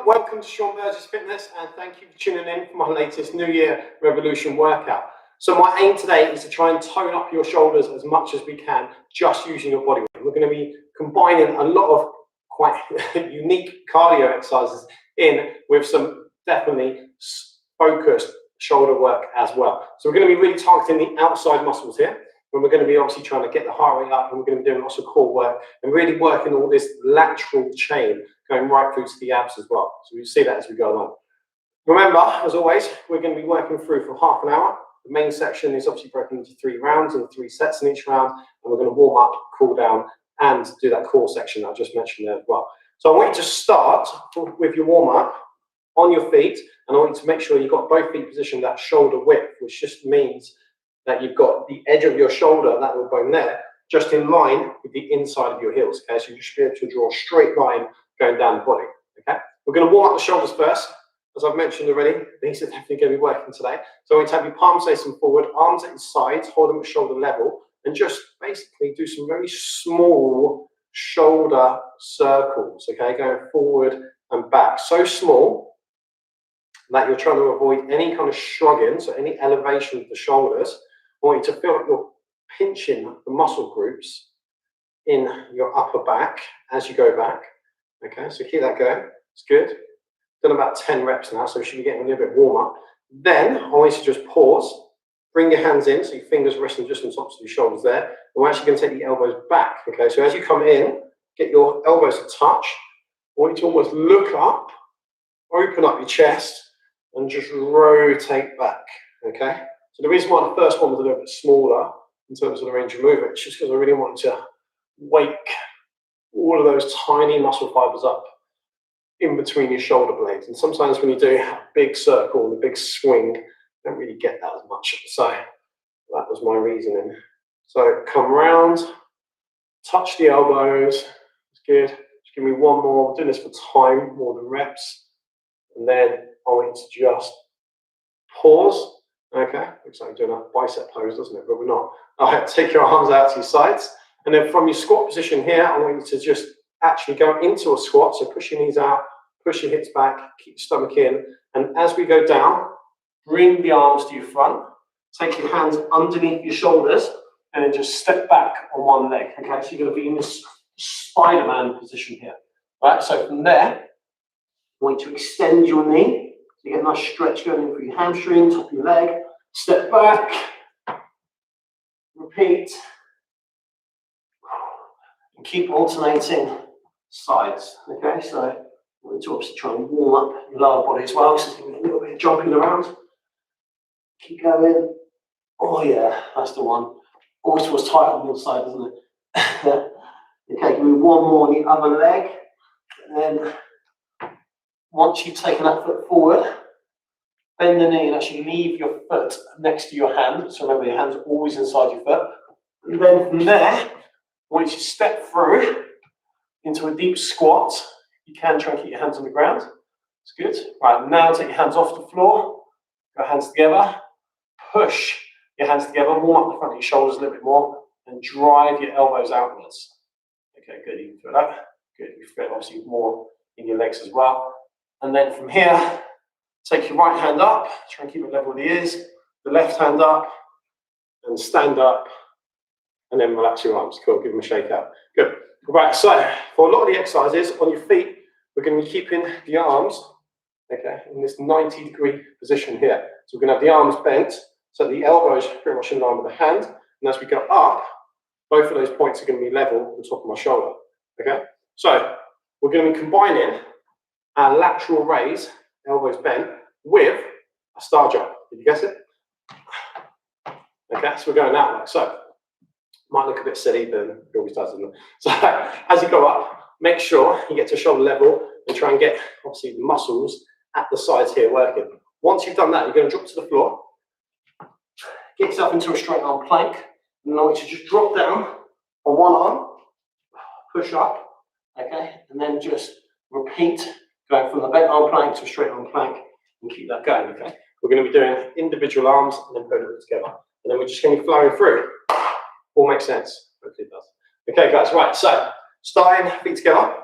everyone, welcome to Sean Burgess Fitness and thank you for tuning in for my latest New Year Revolution workout. So my aim today is to try and tone up your shoulders as much as we can just using your body weight. We're going to be combining a lot of quite unique cardio exercises in with some definitely focused shoulder work as well. So we're going to be really targeting the outside muscles here. When we're going to be obviously trying to get the heart rate up, and we're going to be doing lots of core work and really working all this lateral chain going right through to the abs as well. So we'll see that as we go along. Remember, as always, we're going to be working through for half an hour. The main section is obviously broken into 3 rounds and 3 sets in each round, and we're going to warm up, cool down, and do that core section that I just mentioned there as well. So I want you to start with your warm up on your feet, and I want you to make sure you've got both feet positioned at shoulder width, which just means that you've got the edge of your shoulder, that little bone there, just in line with the inside of your heels. Okay, so you should be able to draw a straight line going down the body. Okay, we're going to warm up the shoulders first. As I've mentioned already, these are definitely going to be working today. So I want you to have your palms facing forward, arms at your sides, hold them at shoulder level, and just basically do some very small shoulder circles. Okay, going forward and back, so small that you're trying to avoid any kind of shrugging, so any elevation of the shoulders. I want you to feel like you're pinching the muscle groups in your upper back as you go back. Okay, so keep that going. It's good. Done about 10 reps now, so we should be getting a little bit warmer. Then I want you to just pause, bring your hands in, so your fingers resting just on top of your shoulders there. And we're actually going to take the elbows back. Okay, so as you come in, get your elbows to touch. I want you to almost look up, open up your chest, and just rotate back. Okay. So the reason why the first one was a little bit smaller in terms of the range of movement is just because I really wanted to wake all of those tiny muscle fibers up in between your shoulder blades. And sometimes when you do a big circle and a big swing, you don't really get that as much. So that was my reasoning. So come round, touch the elbows. It's good. Just give me one more. I'm doing this for time more than reps. And then I want you to just pause. Okay, looks like you're doing a bicep pose, doesn't it? But we're not. All right, take your arms out to your sides. And then from your squat position here, I want you to just actually go into a squat. So push your knees out, push your hips back, keep your stomach in. And as we go down, bring the arms to your front. Take your hands underneath your shoulders and then just step back on one leg. Okay, so you're going to be in this Spider-Man position here. Right, so from there, I want you to extend your knee. So you get a nice stretch going in through your hamstring, top of your leg. Step back. Repeat. And keep alternating sides. Okay, so I want to obviously try and warm up your lower body as well. So a little bit of jumping around. Keep going. Oh yeah, that's the one. Always feels tight on the other side, doesn't it? Okay, give me one more on the other leg. And then once you've taken that foot forward, bend the knee and actually leave your foot next to your hand. So remember, your hand's always inside your foot. And then from there, once you step through into a deep squat, you can try and keep your hands on the ground. It's good. Right, now take your hands off the floor, go hands together, push your hands together, warm up the front of your shoulders a little bit more, and drive your elbows outwards. Okay, good. You can feel that. Good. You feel it obviously more in your legs as well. And then from here, take your right hand up, try and keep it level with the ears, the left hand up, and stand up, and then relax your arms. Cool, give them a shake out. Good. Right, so for a lot of the exercises on your feet, we're going to be keeping the arms, okay, in this 90-degree position here. So we're going to have the arms bent, so the elbows pretty much in line with the hand, and as we go up, both of those points are going to be level with the top of my shoulder, okay? So we're going to be combining our lateral raise, elbows bent, with a star jump. Did you guess it? Okay, so we're going that way. So, might look a bit silly, but it always does, doesn't it? So, as you go up, make sure you get to shoulder level and try and get, obviously, the muscles at the sides here working. Once you've done that, you're going to drop to the floor, get yourself into a straight arm plank, and then I want you to just drop down on one arm, push up, okay, and then just repeat. Going from the bent arm plank to a straight arm plank and keep that going, okay? We're going to be doing individual arms and then putting it together. And then we're just going to be flowing through. All makes sense. Hopefully it does. Okay, guys, right, so starting feet together.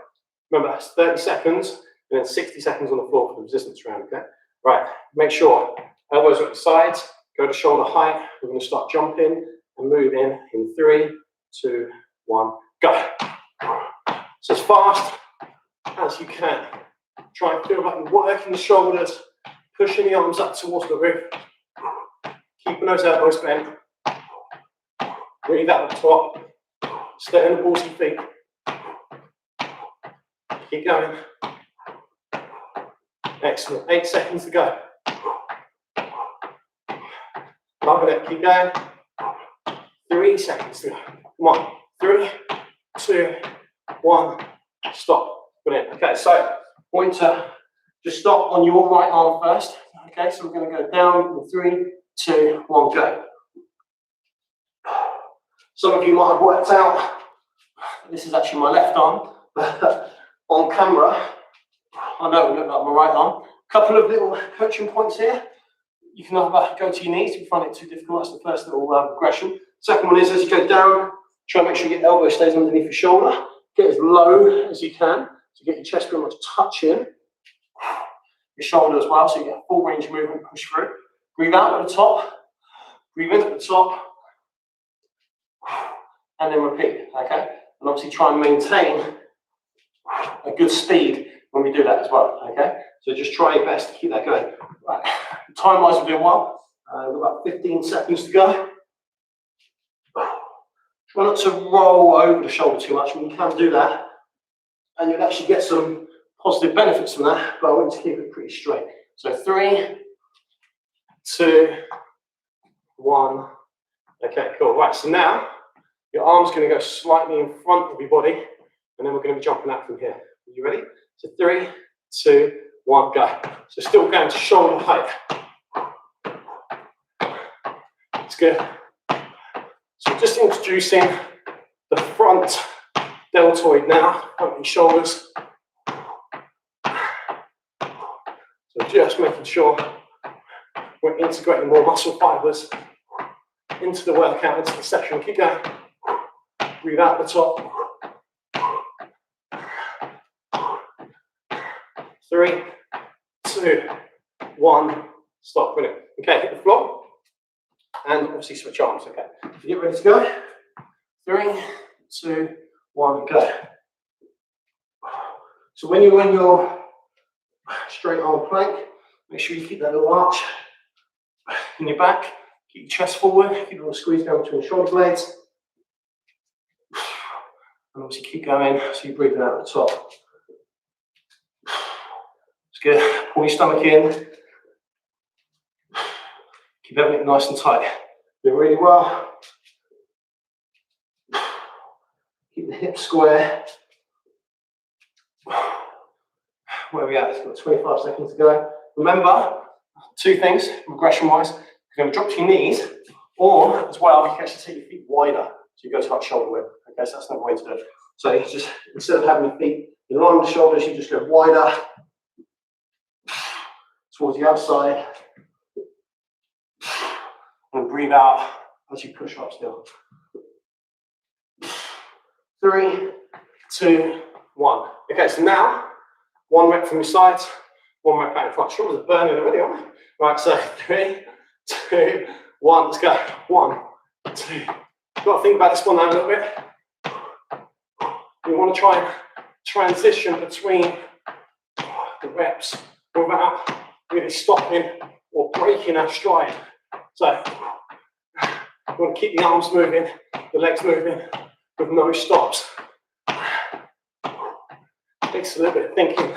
Remember, that's 30 seconds. and then 60 seconds on the floor for the resistance round, okay? Right, make sure elbows are at the sides, go to shoulder height. We're going to start jumping and moving in 3, 2, 1, go. So as fast as you can. Try and feel like you're working the shoulders, pushing the arms up towards the roof, keeping those elbows bent. Breathe out the top, stay on the balls of your feet. Keep going. Excellent. 8 seconds to go. Loving it. Keep going. 3 seconds to go. Come on. 3, 2, 1. Stop. Brilliant. Okay, so pointer, just stop on your right arm first. Okay, so we're going to go down in 3, 2, 1, go. Some of you might have worked out, this is actually my left arm, but on camera, I know it looked like my right arm. Couple of little coaching points here. You can either go to your knees if you find it too difficult. That's the first little progression. Second one is as you go down, try and make sure your elbow stays underneath your shoulder. Get as low as you can to get your chest pretty much touching your shoulder as well, so you get full range of movement, push through. Breathe out at the top, breathe in at the top, and then repeat, okay? And obviously try and maintain a good speed when we do that as well, okay? So just try your best to keep that going. Right. Time-wise, we're doing well. We've got about 15 seconds to go. Try not to roll over the shoulder too much. I mean, you can do that, and you'll actually get some positive benefits from that, but I want you to keep it pretty straight. So 3, 2, 1. Okay, cool. Right, so now your arm's going to go slightly in front of your body, and then we're going to be jumping out from here. Are you ready? So 3, 2, 1, go. So still going to shoulder height. It's good. So just introducing the front deltoid now, front of your shoulders. So just making sure we're integrating more muscle fibers into the workout, into the session. Keep going. Breathe out the top. 3, 2, 1. Stop. Brilliant. Okay, hit the floor. And obviously switch arms. Okay. So get ready to go. 3, 2, 1, go. So when you're in your straight arm plank, make sure you keep that little arch in your back. Keep your chest forward. Keep a little squeeze down between the shoulder blades. And obviously keep going so you're breathing out at the top. It's good. Pull your stomach in. Keep everything nice and tight. Do really well. Keep the hips square. Where are we at? It's got 25 seconds to go. Remember, 2 things, regression-wise. You're going to drop to your knees, or as well, you can actually take your feet wider. So you go to like shoulder width. Okay, so that's another way to do it. So you just, instead of having your feet in line with the shoulders, you just go wider towards the outside. And breathe out as you push up still. 3, 2, 1. Okay, so now 1 rep from your sides, 1 rep out in front. Shoulders are burning already, aren't they? Right, so 3, 2, 1. Let's go. 1, 2. You've got to think about this one now a little bit. You want to try and transition between the reps without really stopping or breaking our stride. So you want to keep the arms moving, the legs moving with no stops. Takes a little bit of thinking,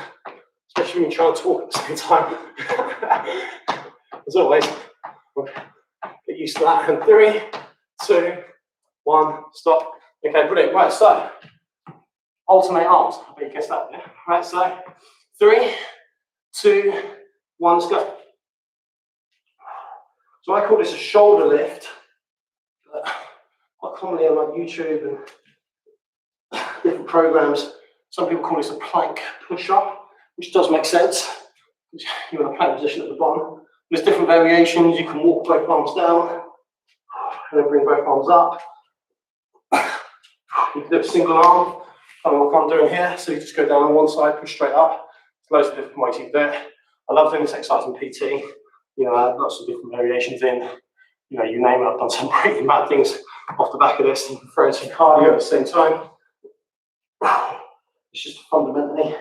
especially when you're trying to talk at the same time. As always, get used to that. And 3, 2, 1, stop. Okay, brilliant. Right, so alternate arms. I bet you guessed that, yeah? Right, so 3, 2, 1, let's go. So I call this a shoulder lift. Quite commonly on like YouTube and different programs, some people call this a plank push-up, which does make sense. You're in a plank position at the bottom. There's different variations. You can walk both arms down and then bring both arms up. You can do a single arm, kind of like I'm doing here. So you just go down on one side, push straight up. loads of different ways you can do it. I love doing this exercise in PT. You know, I have lots of different variations in. You know, you name it. I've done some pretty mad things off the back of this. You can throw in some cardio at the same time. It's just fundamentally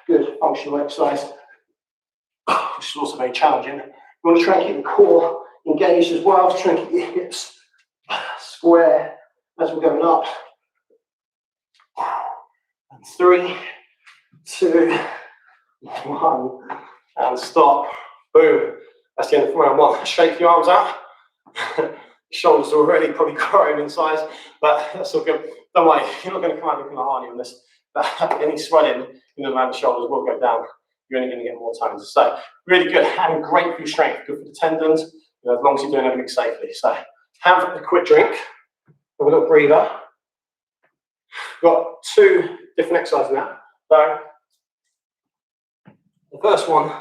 good functional exercise, which is also very challenging. You want to try and keep the core engaged as well. Try and keep your hips square as we're going up. And 3, 2, 1, and stop. Boom. That's the end of round 1. Shake your arms out. Shoulders are already probably growing in size, but that's all good. Don't worry, you're not going to come out looking like Arnie on this. Any swelling in the shoulders will go down. You're only going to get more tones. So really good and great for your strength, good for the tendons, you know, as long as you're doing everything safely. So have a quick drink, have a little breather. We've got 2 different exercises now. So the first one, to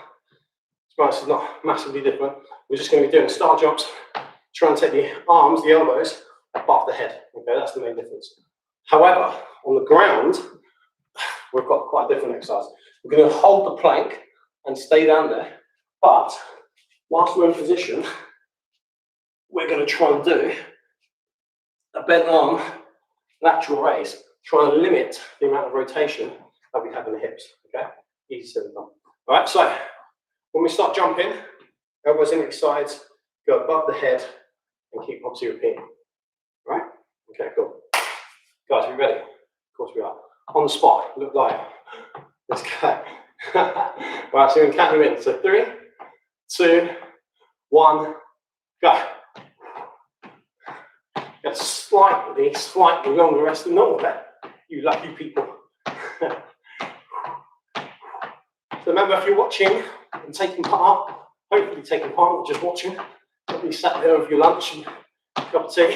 be honest, is not massively different. We're just going to be doing star jumps. Try and take the arms, the elbows, above the head. Okay, that's the main difference. However, on the ground, we've got quite a different exercise. We're going to hold the plank and stay down there, but whilst we're in position, we're going to try and do a bent arm lateral raise, trying to limit the amount of rotation that we have in the hips. Okay, easy said and done. All right, so when we start jumping, elbows in each sides, go above the head, and keep obviously repeating. All right? Okay, cool. Guys, are we ready? Of course we are. On the spot, look live. Let's go. Right, so we're going to count them in. So 3, 2, 1, go. Get slightly longer rest than normal there, you lucky people. So remember, if you're watching and taking part, hopefully taking part, not just watching, don't be sat there with your lunch and a cup of tea,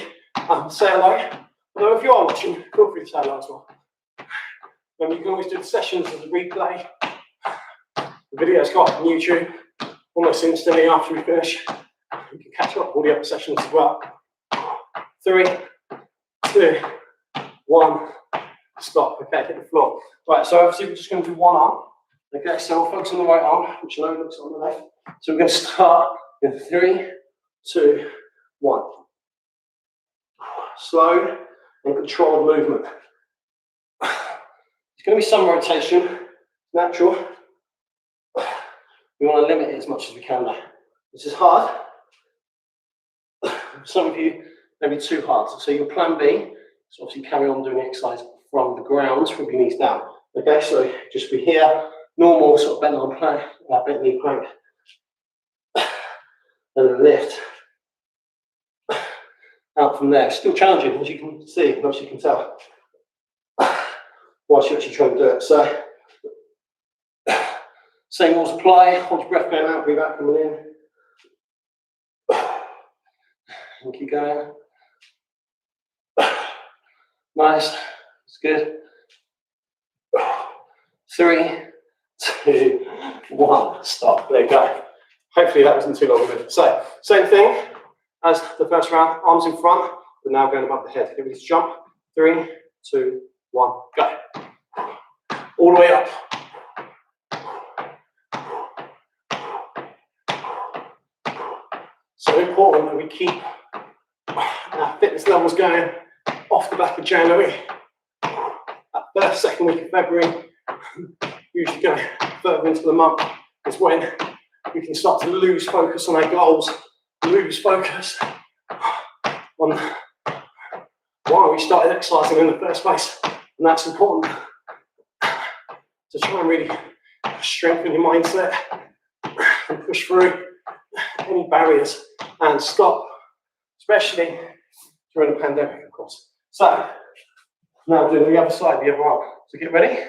say hello. Although if you are watching, feel free to say hello as well. Remember, you can always do the sessions as a replay. The videos go up on YouTube almost instantly after we finish. You can catch up all the other sessions as well. 3, 2, 1, stop. Okay, hit the floor. Right, so obviously we're just going to do one arm. Okay, so we'll focus on the right arm, which I know looks on the left. So we're going to start in 3, 2, 1. Slow and controlled movement. There's going to be some rotation, natural. We want to limit it as much as we can though. This is hard. Some of you, maybe too hard. So your plan B is obviously carry on doing the exercise from the ground, from your knees down. Okay, so just be here, normal sort of bent arm plank, bent knee plank, and then lift out from there. Still challenging, as you can see, and as you can tell, whilst you're actually trying to do it. So, same rules apply. Hold your breath going out, breathe out, coming in. And keep going. Nice, that's good. 3, 2, 1, stop. There you go. Hopefully that wasn't too long of it. So, same thing as the first round, arms in front, but now going above the head. Here we just jump. 3, 2, 1, go. All the way up. So important that we keep our fitness levels going off the back of January. That first, second week of February, usually going further into the month, is when we can start to lose focus on our goals, lose focus on why we started exercising in the first place. And that's important to try and really strengthen your mindset and push through any barriers and stop, especially during the pandemic, of course. So, now doing the other side, the other arm. So get ready.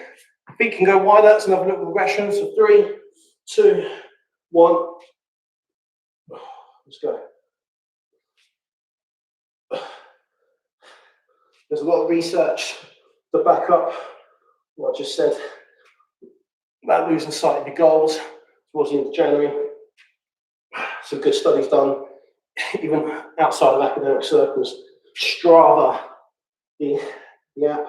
Feet can go wider, that's another little regression. So 3, 2, 1. Let's go. There's a lot of research to back up what I just said about losing sight of your goals towards the end of January. Some good studies done, even outside of academic circles. Strava, the app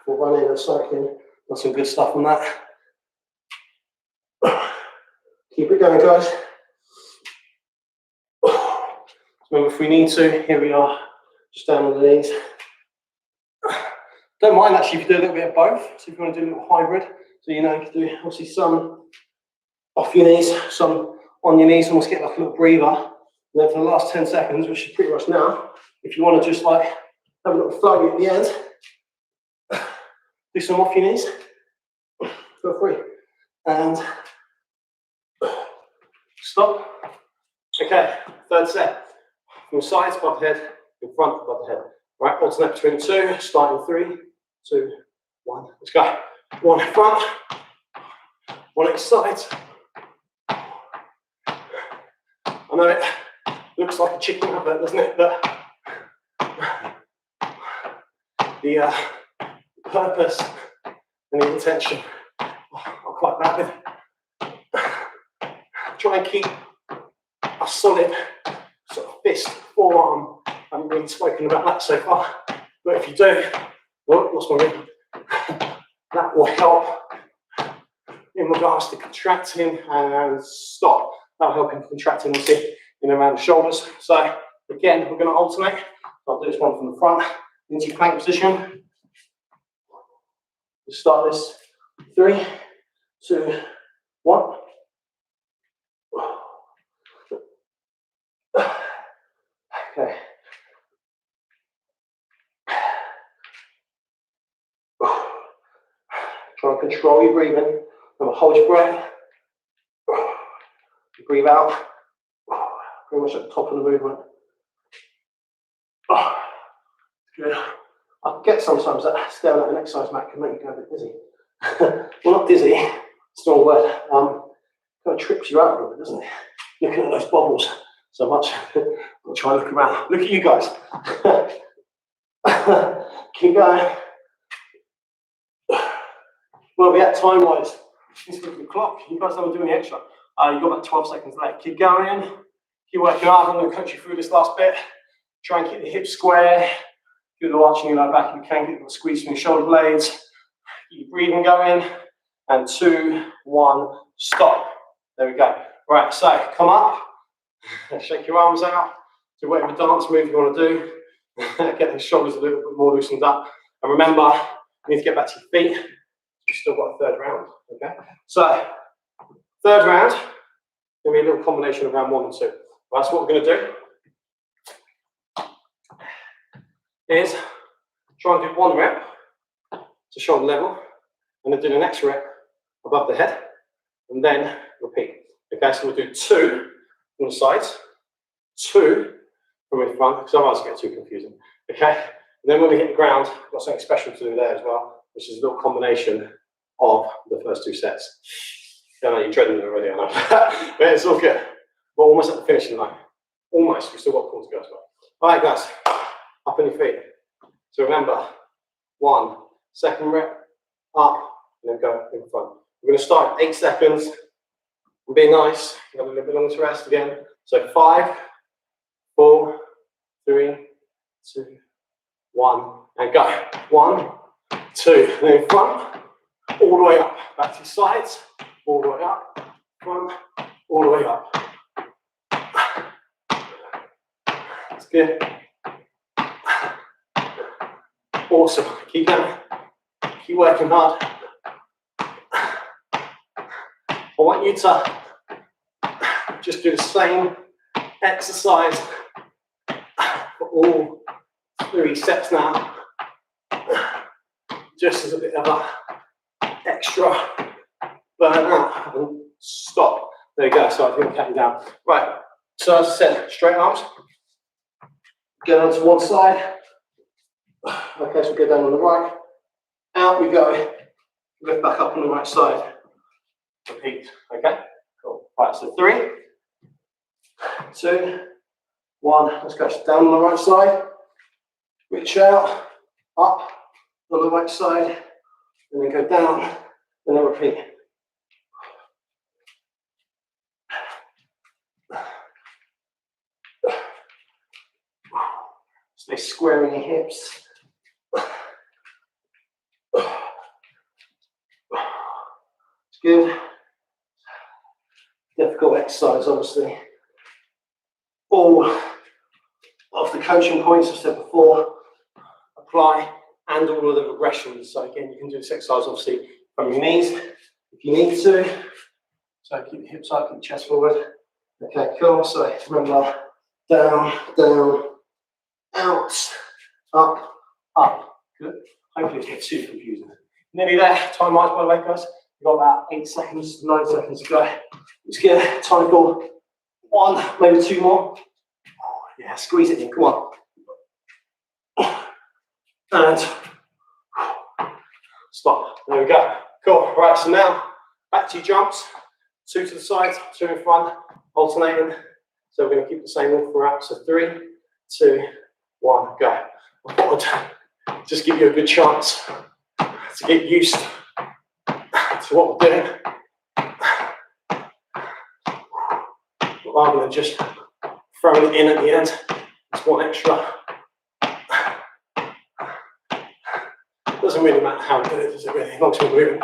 for running and cycling, Got some good stuff on that. Keep it going, guys. Remember, if we need to, here we are, just down on the knees. Don't mind actually if you do a little bit of both. So if you want to do a little hybrid, so you know you can do obviously some off your knees, some on your knees, almost get like a little breather. And then for the last 10 seconds, which is pretty much now, if you want to just like have a little flow at the end, do some off your knees, feel free. And stop. Okay, third set. From sides above the head, in front above the head. Right, alternate between two, starting 3, 2, 1. Let's go. 1 in front, 1 each side. I know it looks like a chicken advert, doesn't it? But the purpose and the intention are quite bad with it. Try and keep a solid sort of fist, forearm. I haven't really spoken about that so far, but if you do, oh, lost my ring. That will help in regards to contracting and stop. That'll help in contracting obviously in around the shoulders. So again, we're going to alternate. I'll do this one from the front into plank position. We'll start this 3, 2, 1. Okay. Try and control your breathing. Remember, hold your breath. Breathe out. Pretty much at the top of the movement. Good. I get sometimes that staring at an exercise mat can make you go a bit dizzy. Well, not dizzy, it's not a word. Kind of trips you out a little bit, doesn't it? Looking at those bubbles so much. I'll try and look around. Look at you guys. Keep going. Where are we at time-wise? Let's look at the clock. You guys know we're doing the extra. You've got about 12 seconds left. Keep going. Keep working hard. I'm going to coach you through this last bit. Try and keep the hips square. Do the arching your lower back if you can. Get the squeeze from your shoulder blades. Keep your breathing going. And 2, 1, stop. There we go. Right, so come up. Shake your arms out. Do whatever dance move you want to do. Get the shoulders a little bit more loosened up. And remember, you need to get back to your feet. You've still got a third round. Okay? So, third round, going to be a little combination of round 1 and 2. Well, that's what we're going to do. Is try and do 1 rep to shoulder level, and then do the next rep above the head, and then repeat. Okay, so we'll do 2 from the sides, 2 from in front, because otherwise it gets too confusing. Okay, and then when we hit the ground, we've got something special to do there as well, which is a little combination of the first 2 sets. I know you're dreading it already, I know, but it's all good. We're almost at the finishing line. Almost, we've still got 4 to go as well. All right, guys, up on your feet. So remember, 1, second rep, up, and then go in front. We're going to start 8 seconds. Be nice. Have a little bit longer to rest again. So 5, 4, 3, 2, 1, and go. 1, 2, and then in front, all the way up. Back to your sides, all the way up, front, all the way up. That's good. Awesome. Keep going. Keep working hard. I want you to just do the same exercise for all 3 sets now, just as a bit of a extra burnout and stop. There you go. So I think I'll cut you down. Right. So as I said, straight arms. Go down to one side. Okay, so go down on the right. Out we go. Lift back up on the right side. Repeat. Okay. Cool. Right. So 3, 2, 1. Let's go down on the right side. Reach out. Up on the right side. And then go down. And then repeat. Stay squaring your hips. exercise, obviously. All of the coaching points I've said before apply, and all of the regressions. So again, you can do this exercise obviously from your knees if you need to. So keep the hips up, keep the chest forward. Okay, cool. So remember, down, down, out, up, up. Good. Hopefully it's not too confusing. Nearly there. Time-wise, by the way, guys. You've got about 8 seconds, 9 seconds to go. Let's get time for 1, maybe 2 more. Yeah, squeeze it in. Come on. And stop. There we go. Cool. Right, so now back to your jumps. 2 to the side, 2 in front, alternating. So we're going to keep the same all throughout. So 3, 2, 1, go. I thought I'd just give you a good chance to get used to what we're doing, rather than just throwing it in at the end. It's 1 extra. Doesn't really matter how we do it, does it really? As long as we're moving.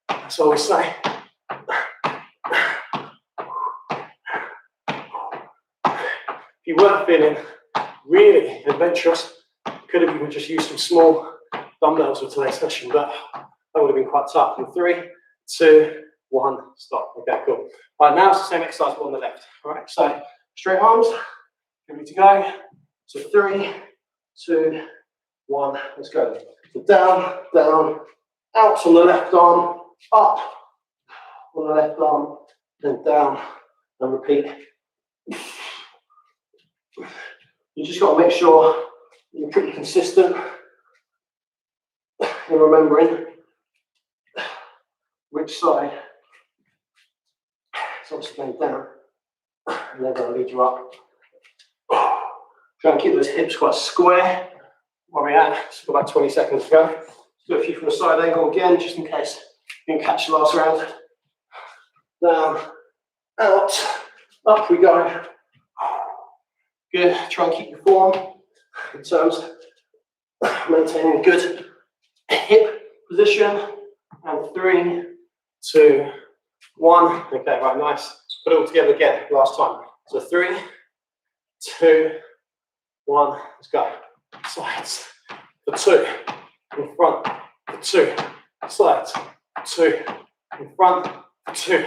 That's all we say. If you weren't feeling really adventurous, you could have even just used some small dumbbells for today's session, but that would have been quite tough. In 3, 2, 1, stop. Okay, cool. All right, now it's the same exercise but on the left. All right, so straight arms, ready to go. So 3, 2, 1, let's go. So down, down, out on the left arm, up on the left arm, then down, and repeat. You just got to make sure you're pretty consistent in remembering which side is obviously going down, and they're going to lead you up. Try and keep those hips quite square. Where we're at, it's got about 20 seconds to go. Let's do a few from the side angle again, just in case you can catch the last round. Down, out, up we go. Good. Try and keep your form in terms of maintaining a good hip position. And 3, 2, 1. Okay, right, nice. Put it all together again, last time. So 3, 2, 1. Let's go. Sides for 2, in front for 2, sides for 2, in front for 2.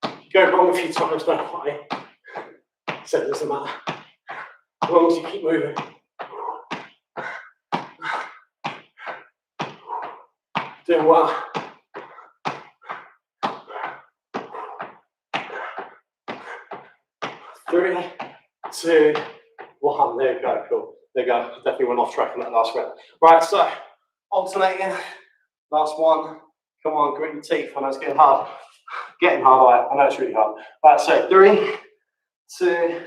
You go wrong a few times, don't worry. So it doesn't matter. As long as you keep moving. Doing well. Three, 2, 1. There you go. Cool. There you go. Definitely went off track in that last round. Right, so alternating. Last one. Come on, grit your teeth. I know it's getting hard. Getting hard. I know it's really hard. Right, so 3, 2,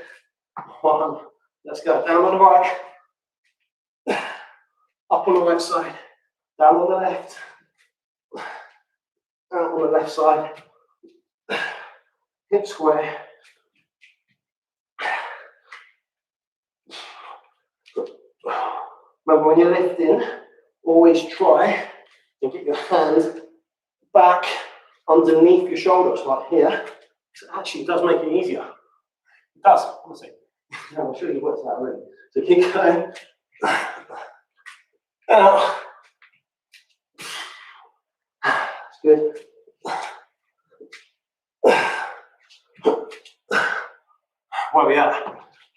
1. Let's go. Down on the right. Up on the right side. Down on the left. Out on the left side. Hip square. Remember, when you're lifting, always try and get your hand back underneath your shoulders, like here. So actually, it does make it easier. It does, honestly. I'm sure you worked that already. So keep going. Out. That's good. Where are we at?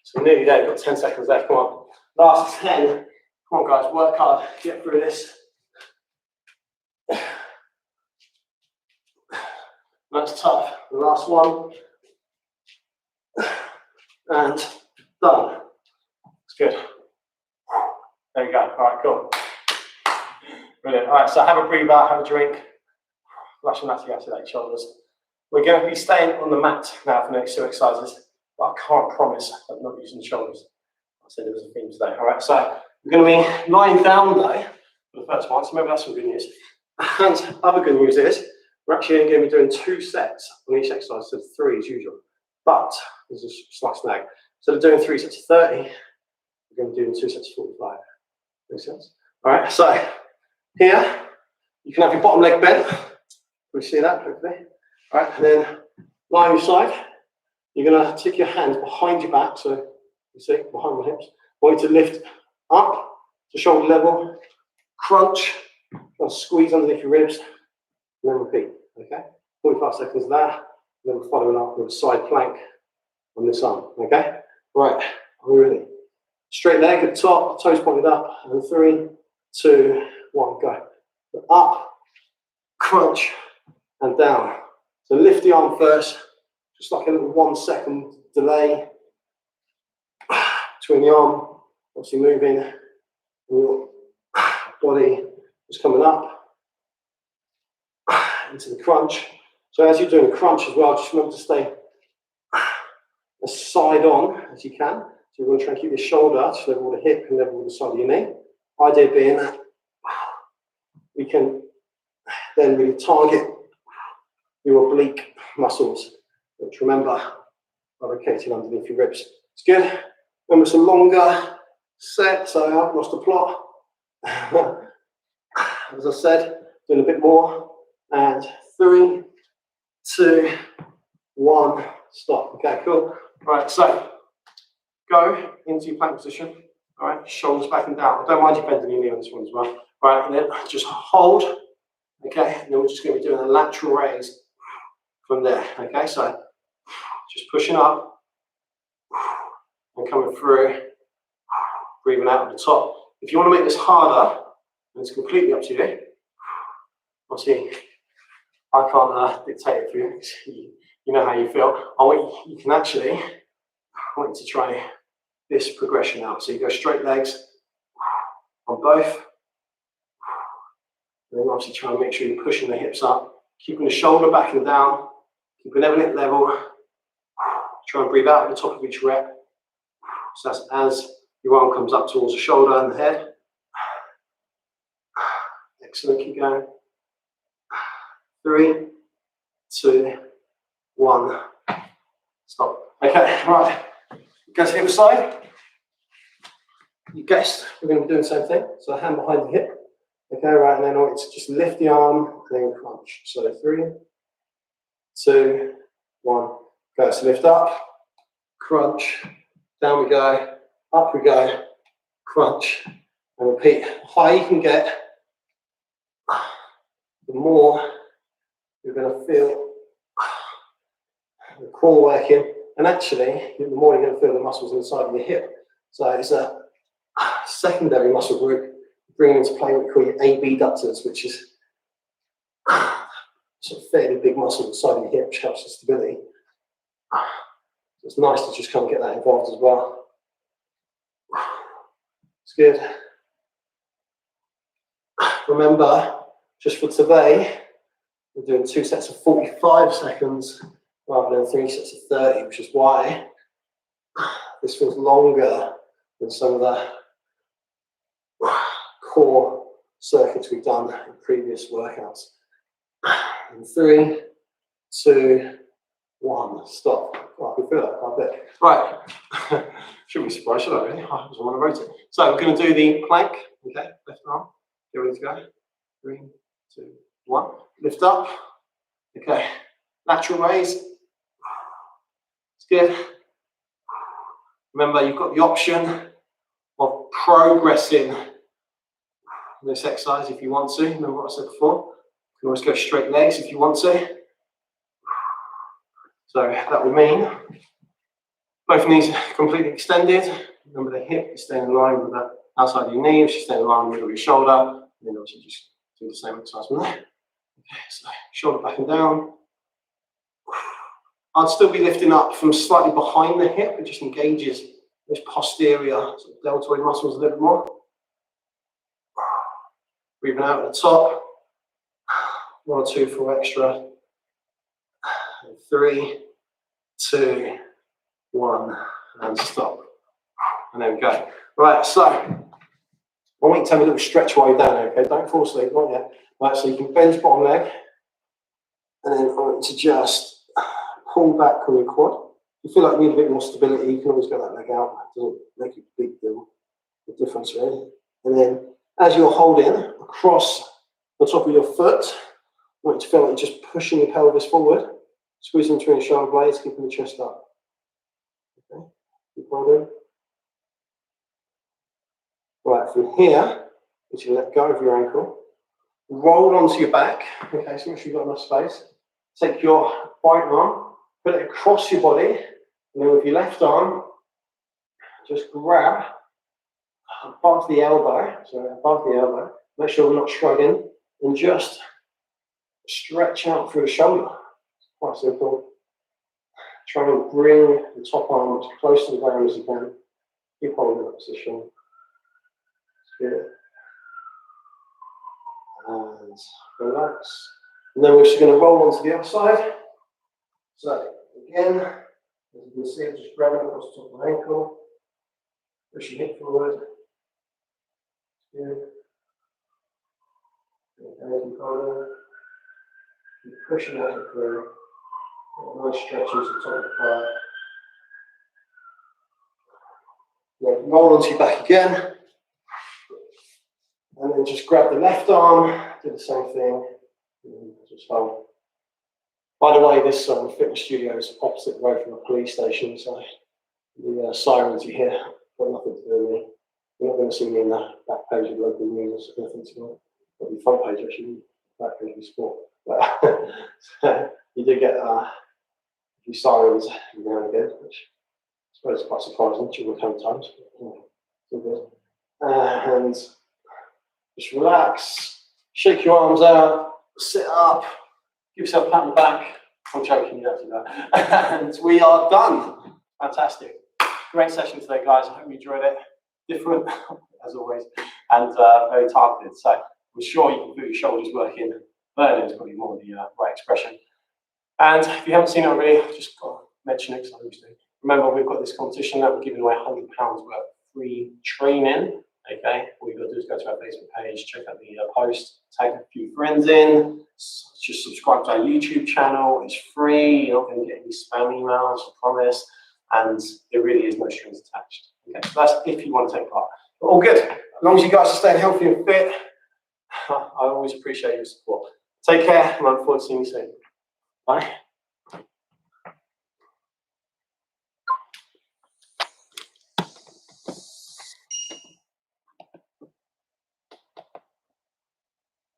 So we're nearly there. We've got 10 seconds left. Come on. Last 10. Come on, guys. Work hard. Get through this. That's tough. The last one. And done. It's good. There you go. All right, cool. Brilliant. All right, so have a breathe out, have a drink. Flushing that to your activate shoulders. We're going to be staying on the mat now for the next 2 exercises, but I can't promise that I'm not using the shoulders. I said there was a theme today. All right, so we're going to be lying down though for the first one, so maybe that's some good news. And other good news is we're actually going to be doing 2 sets on each exercise, so 3 as usual. But there's a slight snag. So we're doing 3 sets of 30. We're going to do 2 sets of 45. Makes sense? All right, so here you can have your bottom leg bent. We see that hopefully. Right, and then lie on your side. You're going to take your hands behind your back, so you see, behind my hips. I want you to lift up to shoulder level, crunch, and squeeze underneath your ribs, and then repeat, okay? 45 seconds of that, and then we're following up with a side plank on this arm, okay? Right, are we ready? Straight leg at the top, toes pointed up, and 3, 2, 1, go. Up, crunch, and down. So lift the arm first, just like a little 1 second delay between the arm, obviously moving, and your body is coming up into the crunch. So as you're doing a crunch as well, just remember to stay as side on as you can. So you're going to try and keep your shoulder to level with the hip and level with the side of your knee. Idea being that we can then really target your oblique muscles, which remember are located underneath your ribs. It's good. Remember, it's a longer set, so I haven't lost the plot. As I said, doing a bit more. And 3, 2, 1, stop. Okay, cool. Right, so go into your plank position. All right, shoulders back and down. Don't mind you bending your knee on this one as well. All right, and then just hold. Okay, and then we're just going to be doing a lateral raise from there. Okay, so just pushing up and coming through, breathing out at the top. If you want to make this harder, then it's completely up to you. Obviously, I can't dictate it for you. You know how you feel. You can actually, I want you to try this progression out. So you go straight legs on both. And then obviously try and make sure you're pushing the hips up, keeping the shoulder back and down, keeping everything level. Try and breathe out at the top of each rep. So that's as your arm comes up towards the shoulder and the head. Excellent, keep going. 3, 2, 1, stop. Okay, right. Go to the other side. You guessed, we're going to be doing the same thing. So hand behind the hip. Okay, right, and then I want you to just lift the arm and then crunch. So 3, 2, 1, go. So lift up, crunch, down we go, up we go, crunch, and repeat. The higher you can get, the more you're going to feel the core working, and actually, the more you're going to feel the muscles inside of your hip. So it's a secondary muscle group bringing into play what we call your abductors, which is sort of fairly big muscle inside of your hip, which helps with stability. So it's nice to just kind of get that involved as well. It's good. Remember, just for today, we're doing 2 sets of 45 seconds rather than 3 sets of 30, which is why this feels longer than some of the core circuits we've done in previous workouts. And 3, 2, 1, stop. Oh, I can feel that quite a bit. Right, shouldn't be surprised, should I really? I just want to rotate. So we're going to do the plank, okay, left arm, get ready to go. 3, 2, 1, lift up, okay, lateral raise, it's good. Remember, you've got the option of progressing this exercise if you want to. Remember what I said before? You can always go straight legs if you want to. So that would mean both knees completely extended. Remember the hip is staying in line with the outside of your knee, which is staying in line with the middle of your shoulder. And then obviously just do the same exercise from there. Okay, so shoulder back and down. I'd still be lifting up from slightly behind the hip. It just engages this posterior sort of deltoid muscles a little bit more. Breathing out at the top. 1 or 2 for extra. 3, 2, 1, and stop. And there we go. Right, so I want you to have a little stretch while you're down there, okay? Don't fall asleep, not yet. Right, so you can bend your bottom leg, and then I want you to just pull back on your quad. If you feel like you need a bit more stability, you can always go that leg out. It doesn't make a big deal, the difference really. And then as you're holding across the top of your foot, I want you to feel like you're just pushing your pelvis forward. Squeeze in between the shoulder blades, keeping the chest up. Okay, keep holding. Right, from here, as you let go of your ankle, roll onto your back. Okay, so make sure you've got enough space. Take your right arm, put it across your body, and then with your left arm, just grab above the elbow, make sure we're not shrugging, and just stretch out through the shoulder. It's quite simple. Try and bring the top arm as close to the ground as you can. Keep holding that position. Good. And relax. And then we're just going to roll onto the other side. So again, as you can see, I'm just grabbing across the top of my ankle, push your hip forward. Good. Okay, keep holding. Keep pushing that hip through. Nice stretch into the top of the thigh. Yeah, roll onto your back again. And then just grab the left arm, do the same thing. Just hold. By the way, this fitness studio is opposite the road from a police station, so the sirens you hear got nothing to do with me. You're not going to see me in the back page of local news or anything to do. Not the front page, actually, back page of sport. But so you do get a few sirens every now and again, which I suppose is quite surprising during the current times. But, it's all good. And just relax, shake your arms out, sit up, give yourself a pat on the back. I'm joking, you don't do that. And we are done. Fantastic. Great session today, guys. I hope you enjoyed it. Different, as always, and very targeted. So I'm sure you can feel your shoulders working. Burning is probably more the right expression. And if you haven't seen it already, I've just got to mention it because I always do. Remember, we've got this competition that we're giving away £100 worth of free training. Okay, all you've got to do is go to our Facebook page, check out the post, tag a few friends in, just subscribe to our YouTube channel. It's free, you're not going to get any spam emails, I promise, and there really is no strings attached. Okay, so that's if you want to take part. But all good. As long as you guys are staying healthy and fit, I always appreciate your support. Take care, and I look forward to seeing you soon. Bye.